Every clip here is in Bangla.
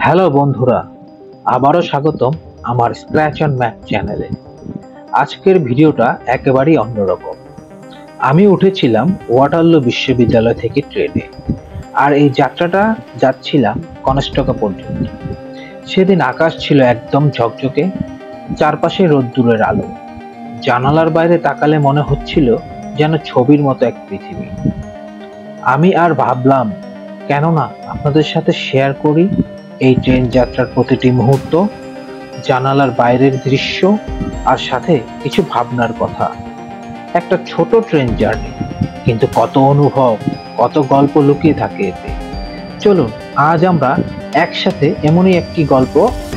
হ্যালো বন্ধুরা, আবারও স্বাগতম আমার স্ক্র্যাচ অন ম্যাপ চ্যানেলে। আজকের ভিডিওটা একেবারেই অন্যরকম। আমি উঠেছিলাম ওয়াটারলু বিশ্ববিদ্যালয় থেকে ট্রেনে, আর এই যাত্রাটা যাচ্ছিলাম কনস্টকা পর্যন্ত। সেদিন আকাশ ছিল একদম ঝকঝকে, চারপাশে রোদ্দুরের আলো। জানালার বাইরে তাকালে মনে হচ্ছিল যেন ছবির মতো এক পৃথিবী। আমি আর ভাবলাম, কেন না আপনাদের সাথে শেয়ার করি এই ট্রেন যাত্রার প্রতিটি মুহূর্ত, জানালার বাইরের দৃশ্য, আর সাথে কিছু ভাবনার কথা। একটা ছোট ট্রেন জার্নি, কিন্তু কত অনুভব, কত গল্প লুকিয়ে থাকে এতে। চলুন আজ আমরা একসাথে এমনই একটি গল্প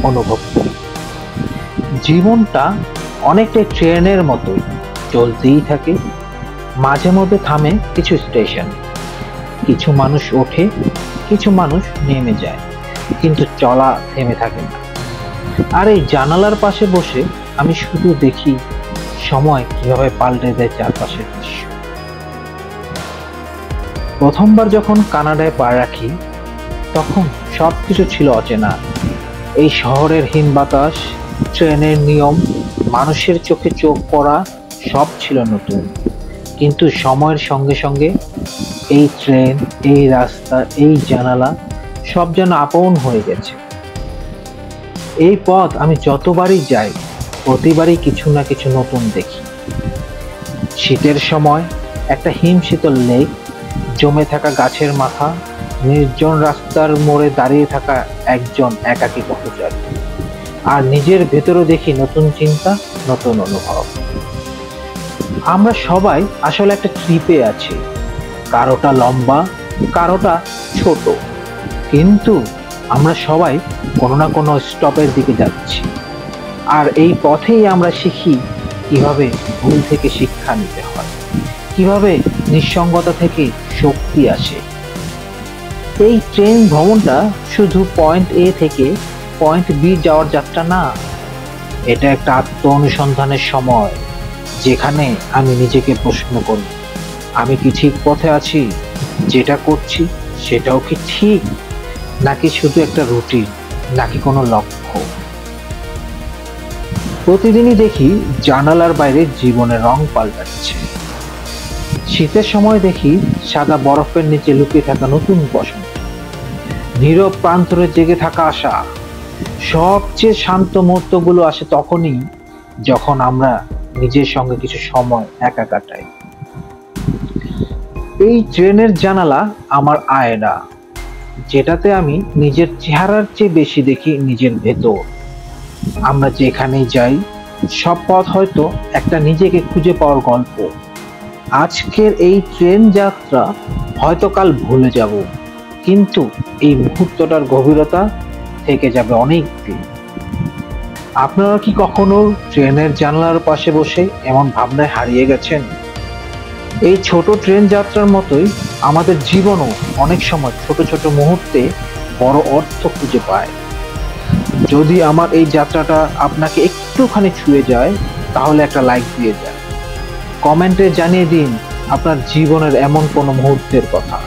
অনুভব করি। জীবনটা অনেকটাই ট্রেনের মতো, চলতেই থাকে। মাঝে মধ্যে থামে কিছু স্টেশন, কিছু মানুষ ওঠে, কিছু মানুষ নেমে যায়, কিন্তু চলা থেমে থাকে না। আর এই জানালার পাশে বসে আমি শুধু দেখি সময় কিভাবে পাল্টে দেয় চারপাশের দৃশ্য। প্রথমবার যখন কানাডায় পা রাখি, তখন সবকিছু ছিল অচেনা। এই শহরের হিম বাতাস, ট্রেনের নিয়ম, মানুষের চোখে চোখ পড়া, সব ছিল নতুন। কিন্তু সময়ের সঙ্গে সঙ্গে এই ট্রেন, এই রাস্তা, এই জানালা সব যেন আপন হয়ে গেছে। এই পথ আমি যতবারই যাই, প্রতিবারই কিছু না কিছু নতুন দেখি। শীতের সময় একটা হিমশীতল লেক, জমে থাকা গাছের মাথা, নির্জন রাস্তার মোড়ে দাঁড়িয়ে থাকা একজন একাকী পথচারী। আর নিজের ভেতরও দেখি নতুন চিন্তা, নতুন অনুভব। আমরা সবাই আসলে একটা ট্রিপে আছি, কারোটা লম্বা, কারোটা ছোট, কিন্তু আমরা সবাই কোনো না কোনো স্টপের দিকে যাচ্ছি। আর এই পথেই আমরা শিখি কিভাবে ভুল থেকে শিক্ষা নিতে হয়, কিভাবে নিঃসঙ্গতা থেকে শক্তি আসে। এই ট্রেন ভ্রমণটা শুধু পয়েন্ট এ থেকে পয়েন্ট বি যাওয়ার যাত্রা না, এটা একটা আত্ম অনুসন্ধানের সময়, যেখানে আমি নিজেকে প্রশ্ন করি, আমি কি ঠিক পথে আছি? যেটা করছি সেটাও কি ঠিক, নাকি শুধু একটা রুটিন, নাকি কোনো লক্ষ্য? প্রতিদিনই দেখি জানালার বাইরে জীবনের রং পাল্টাচ্ছে। শীতের সময় দেখি সাদা বরফের নিচে লুকিয়ে থাকা নতুন বসন্ত, নীরব প্রান্তরে জেগে থাকা আশা। সবচেয়ে শান্ত মুহূর্তগুলো আসে তখনই, যখন আমরা নিজের সঙ্গে কিছু সময় একা কাটাই। এই ট্রেনের জানালা আমার আয়না, যেটাতে আমি নিজের চেহারার চেয়ে বেশি দেখি নিজের ভেতর। আমরা যেখানেই যাই, সব পথ হয়তো একটা নিজেকে খুঁজে পাওয়ার গল্প। আজকের এই ট্রেন যাত্রা হয়তো কাল ভুলে যাব, কিন্তু এই মুহূর্তটার গভীরতা থেকে যাবে অনেক দিন। আপনারা কি কখনো ট্রেনের জানালার পাশে বসে এমন ভাবনায় হারিয়ে গেছেন? এই ছোট ট্রেন যাত্রার মতোই আমাদের জীবনও অনেক সময় ছোট ছোট মুহূর্তে বড় অর্থ খুঁজে পায়। যদি আমার এই যাত্রাটা আপনাকে একটুখানি ছুঁয়ে যায়, তাহলে একটা লাইক দিয়ে যান, কমেন্টে জানিয়ে দিন আপনার জীবনের এমন কোনো মুহূর্তের কথা।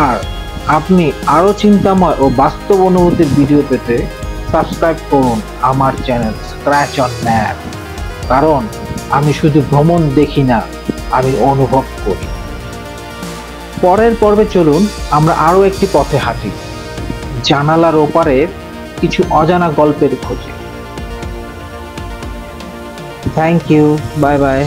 আর আপনি আরো চিন্তাময় ও বাস্তব অনুভূতির ভিডিও পেতে সাবস্ক্রাইব করুন আমার চ্যানেল স্ক্র্যাচ অন ম্যাপ। কারণ আমি শুধু ভ্রমণ দেখি না, আমি অনুভব করি। পরের পর্বে চলুন আমরা আরো একটি পথে হাঁটি, জানালার ওপারের কিছু অজানা গল্পের খোঁজে। Thank you, bye by.